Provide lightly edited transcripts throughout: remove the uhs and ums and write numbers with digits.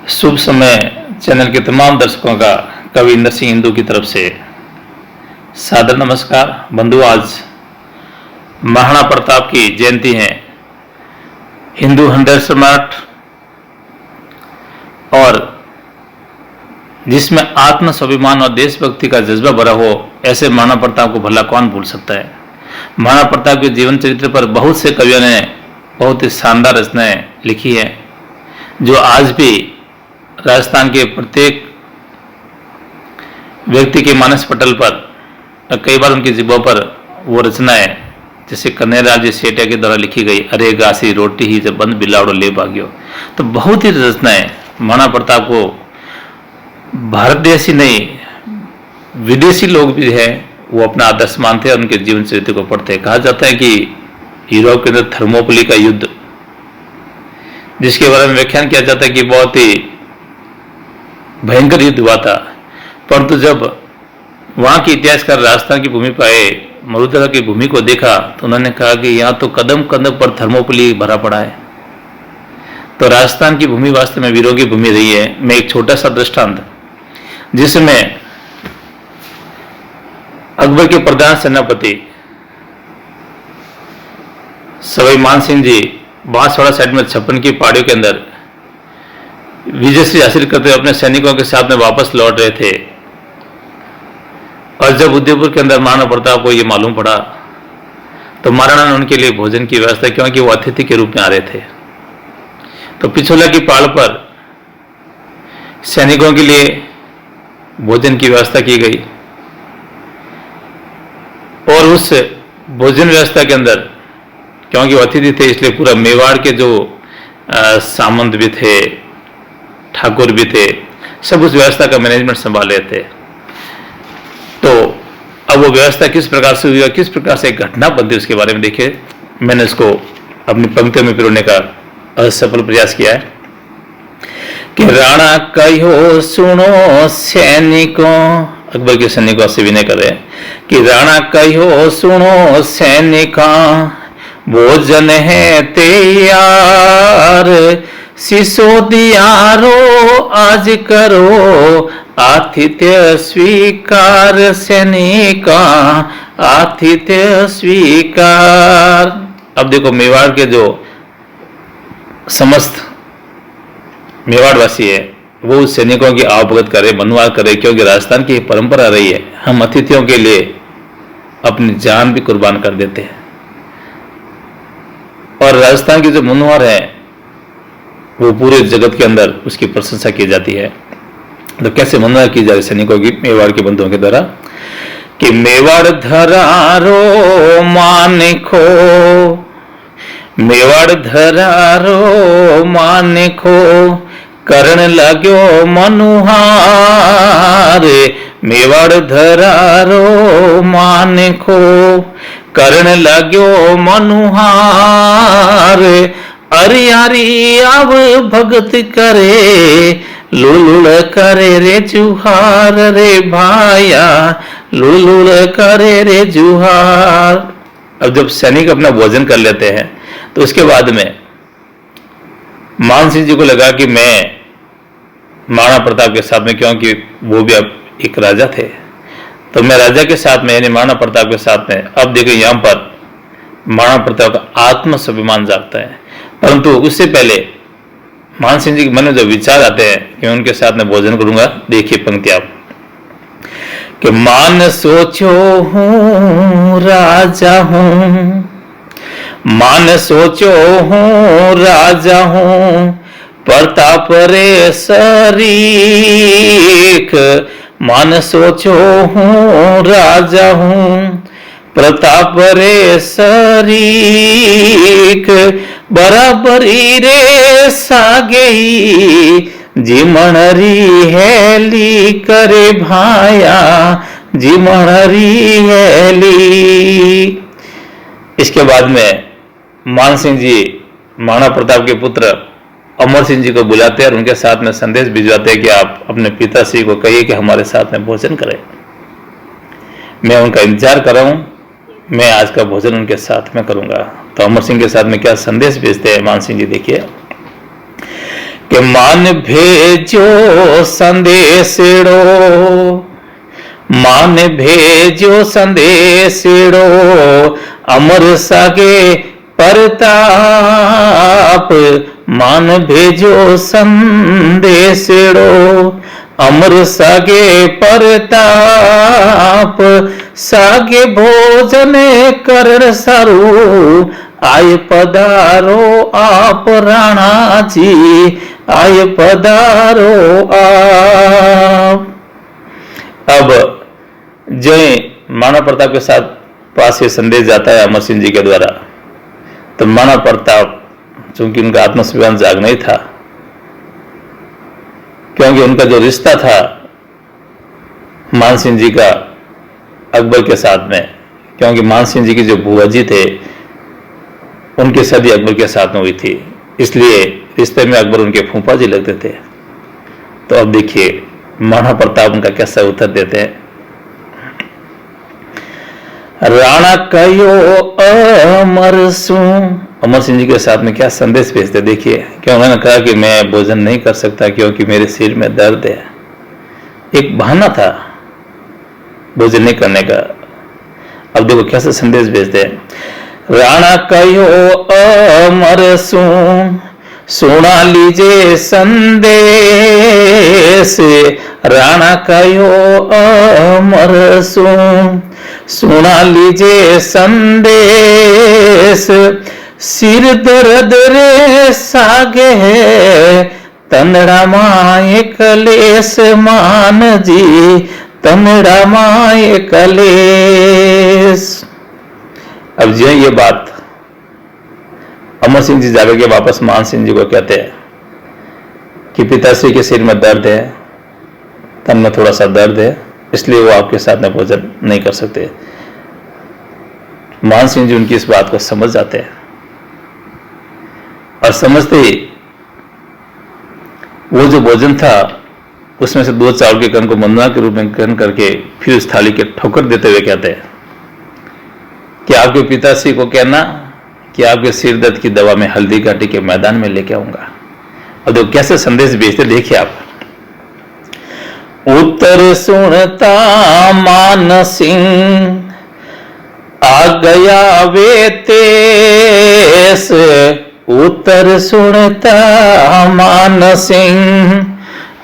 शुभ समय चैनल के तमाम दर्शकों का कवि इंदर सिंह इंदू की तरफ से सादर नमस्कार। बंधु, आज महाराणा प्रताप की जयंती है। हिंदू 100 सम्राट और जिसमें आत्म स्वाभिमान और देशभक्ति का जज्बा भरा हो, ऐसे महाराणा प्रताप को भला कौन भूल सकता है। महाराणा प्रताप के जीवन चरित्र पर बहुत से कवियों ने बहुत ही शानदार रचनाएं लिखी है, जो आज भी राजस्थान के प्रत्येक व्यक्ति के मानस पटल पर कई बार उनकी जिब्बों पर वो रचनाएं, जैसे कन्हैयालाल जी सेठिया के द्वारा लिखी गई अरे गासी रोटी ही जब बंद बिलाड़ो ले भाग्यो, तो बहुत ही रचनाएं महाराणा प्रताप को भारत देश ही नहीं, विदेशी लोग भी हैं वो अपना आदर्श मानते हैं और उनके जीवन चरित्र को पढ़ते हैं। कहा जाता है कि यूरोप के अंदर थर्मोपली का युद्ध, जिसके बारे में व्याख्यान किया जाता है कि बहुत ही भयंकर युद्ध हुआ था, परंतु जब वहां के इतिहासकार राजस्थान की भूमि पर आए, मरुधरा की भूमि को देखा, तो उन्होंने कहा कि यहाँ तो कदम कदम पर थर्मोपली भरा पड़ा है। तो राजस्थान की भूमि वास्तव में वीरों की भूमि रही है। मैं एक छोटा सा दृष्टांत, जिसमें अकबर के प्रधान सेनापति सवाई मान सिंह जी बांसवाड़ा साइड में 56 की पहाड़ियों के अंदर विजयश्री हासिल करते हुए अपने सैनिकों के साथ में वापस लौट रहे थे, और जब उदयपुर के अंदर महाराणा प्रताप को यह मालूम पड़ा, तो महाराणा ने उनके लिए भोजन की व्यवस्था, क्योंकि वो अतिथि के रूप में आ रहे थे, तो पिछोला की पहाड़ पर सैनिकों के लिए भोजन की व्यवस्था की गई। और उस भोजन व्यवस्था के अंदर, क्योंकि वो अतिथि थे, इसलिए पूरा मेवाड़ के जो सामंत भी थे, ठाकुर भी थे, सब उस व्यवस्था का मैनेजमेंट संभाल रहे थे। तो अब वो व्यवस्था किस प्रकार से हुई और किस प्रकार से एक घटना बनती, उसके बारे में देखिए। मैंने इसको अपनी पंक्तियों में पिरोने का असफल प्रयास किया है कि राणा कहो सुनो सैनिकों, अकबर के सैनिकों से विनय कर रहे हैं कि राणा कहो सुनो सैनिकों, भोजन है तैयार, सिसोदियारो आज करो आतिथ्य स्वीकार, सैनिका आतिथ्य स्वीकार। अब देखो, मेवाड़ के जो समस्त मेवाड़वासी है वो उस सैनिकों की आवभगत करे, मनवार करे, क्योंकि राजस्थान की परंपरा रही है, हम अतिथियों के लिए अपनी जान भी कुर्बान कर देते हैं। और राजस्थान की जो मनवार है वो पूरे जगत के अंदर उसकी प्रशंसा की जाती है। तो कैसे मनवार की जा रही सैनिकों की मेवाड़ के बंधुओं के द्वारा कि मेवाड़ धरारो मानिको, मेवाड़ धरारो मानिको, करण लाग्यो मनुहार, मेवाड़ धरारो मानिको, करण लाग्यो मनुहार, अरियारी अब भगत करे, लुलुल करे रे जुहार, रे भाया लुलुल करे रे जुहार। अब जब सैनिक अपना भोजन कर लेते हैं, तो उसके बाद में मान सिंह जी को लगा कि मैं महाराणा प्रताप के साथ में, क्योंकि वो भी अब एक राजा थे, तो मैं राजा के साथ में यानी महाराणा प्रताप के साथ में, अब देखो यहाँ पर महाराणा प्रताप का आत्म स्वाभिमान जागता है। परंतु उससे पहले मान सिंह जी के मन में जो विचार आते हैं कि मैं उनके साथ में भोजन करूंगा, देखिए पंक्ति आप कि मान सोचो हूं राजा हूं, मान सोचो हूं राजा हूं, प्रताप रे सरीख, मान सोचो हूं राजा हूं, प्रताप रे सरीख, बराबरी रे सागेई, जिमणरी हेली करे भाया, जिमणरी हेली। इसके बाद में मान सिंह जी महाराणा प्रताप के पुत्र अमर सिंह जी को बुलाते हैं और उनके साथ में संदेश भिजवाते हैं कि आप अपने पिताश्री को कहिए कि हमारे साथ में भोजन करें, मैं उनका इंतजार कर रहा हूं, मैं आज का भोजन उनके साथ में करूंगा। तो अमर सिंह के साथ में क्या संदेश भेजते हैं मान सिंह जी, देखिए कि मान भेजो संदेशड़ो, मान भेजो संदेशड़ो, अमर सागे परताप, मान भेजो संदेशड़ो, अमर सागे परताप, सागे भोजन करण सारू, आय पधारो आप राणा जी, आय पधारो आप। अब जय महाराणा प्रताप के साथ पास ये संदेश जाता है अमर सिंह जी के द्वारा, तो महाराणा प्रताप चूंकि उनका आत्मस्वाभिमान जाग नहीं था, क्योंकि उनका जो रिश्ता था मान सिंह जी का अकबर के साथ में, क्योंकि मान सिंह जी के जो बुआ जी थे उनकी शादी अकबर के साथ में हुई थी, इसलिए रिश्ते में अकबर उनके फूफा जी लगते थे। तो अब देखिए महाराणा प्रताप उनका कैसा उत्तर देते हैं। राणा कयो अमर सू, अमर सिंह जी के साथ में क्या संदेश भेजते देखिए। क्या उन्होंने कहा कि मैं भोजन नहीं कर सकता क्योंकि मेरे सिर में दर्द है, एक बहाना था भोजन नहीं करने का। अब देखो कैसे संदेश भेजते हैं। राणा कयो अमर सू, सुना लीजिए संदेश, राणा कयो अमर सू, सुना लीजिए संदेश, सिर दर्द रे सागे है, तनड़ा माए कलेश मान जी, तनड़ा माए कलेश। अब जो ये बात अमर सिंह जी जाकर के वापस मान सिंह जी को कहते हैं कि पिताश्री के सिर में दर्द है, तन में थोड़ा सा दर्द है, इसलिए वो आपके साथ में भोजन नहीं कर सकते। मान सिंह जी उनकी इस बात को समझ जाते हैं और समझते ही वो जो भोजन था उसमें से 2 चावल के कण को मंदना के रूप में ग्रहण करके फिर उस थाली के ठोकर देते हुए कहते हैं कि आपके पिताश्री को कहना कि आपके सिर दर्द की दवा में हल्दी घाटी के मैदान में लेके आऊंगा। अब देखो कैसे संदेश भेजते, देखिए आप। उत्तर सुनता मान सिंह आ गया वे तेस, उत्तर सुनता मान सिंह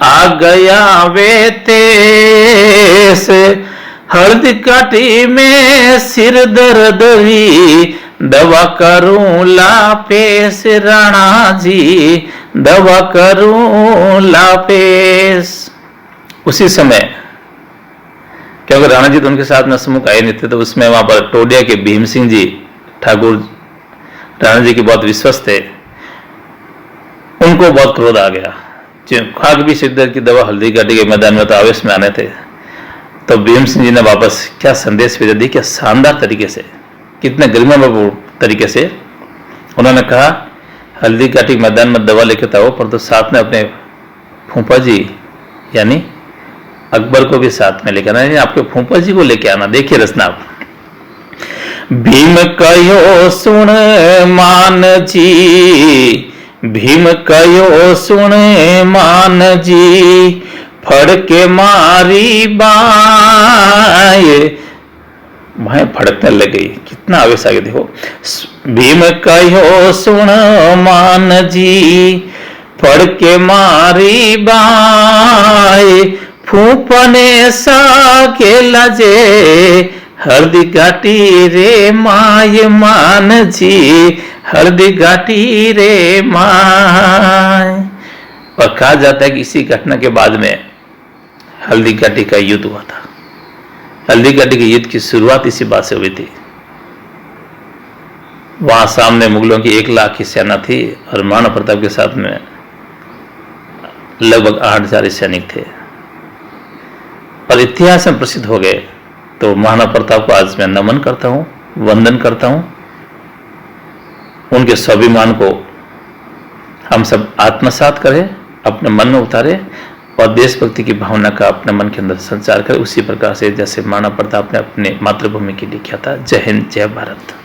आ गया वे तेस, हल्दी काटी में सिर दर्द ही दवा करूं लापेस राणा जी, दवा करूं लापेस। उसी समय क्योंकि राणा जी तो उनके साथ में सम्मुख आए नहीं थे, तो उसमें वहां पर टोडिया के भीम सिंह जी ठाकुर राणा जी के बहुत विश्वस्त थे, उनको बहुत क्रोध आ गया। खाक भी सिद्धर की दवा हल्दी घाटी के मैदान में तो आवेश में आने थे। तो भीम सिंह जी ने वापस क्या संदेश भेजा, देखिए शानदार तरीके से, कितने गरिमापूर्ण तरीके से उन्होंने कहा हल्दी घाटी मैदान में दवा लेके आओ, पर तो साथ में अपने फूफा जी यानी अकबर को भी साथ में लेकर आना, आपके फूफा जी को लेके आना। देखिए रचना आप। भीम कयो सुन मान जी, भीम कयो सुन मान जी, फड़ के मारी बाय, भाई फड़कने लग गई, कितना आवेश आ गया देखो। भीम कहो सुन मान जी, फड़ के मारी बाय, फूफने सा के लजे, हल्दी घाटी रे माय मान जी, हल्दी घाटी रे माय। और कहा जाता है कि इसी घटना के बाद में हल्दी घाटी का युद्ध हुआ था। हल्दी घाटी के युद्ध की शुरुआत इसी बात से हुई थी। वहां सामने मुगलों की 1 लाख की सेना थी और महाराणा प्रताप के साथ में लगभग 8,000 सैनिक थे और इतिहास में प्रसिद्ध हो गए। तो महाराणा प्रताप को आज मैं नमन करता हूं, वंदन करता हूं। उनके स्वाभिमान को हम सब आत्मसात करें, अपने मन में उतारे और देशभक्ति की भावना का अपने मन के अंदर संचार करें, उसी प्रकार से जैसे महाराणा प्रताप ने अपने मातृभूमि के लिए किया था। जय हिंद, जय भारत।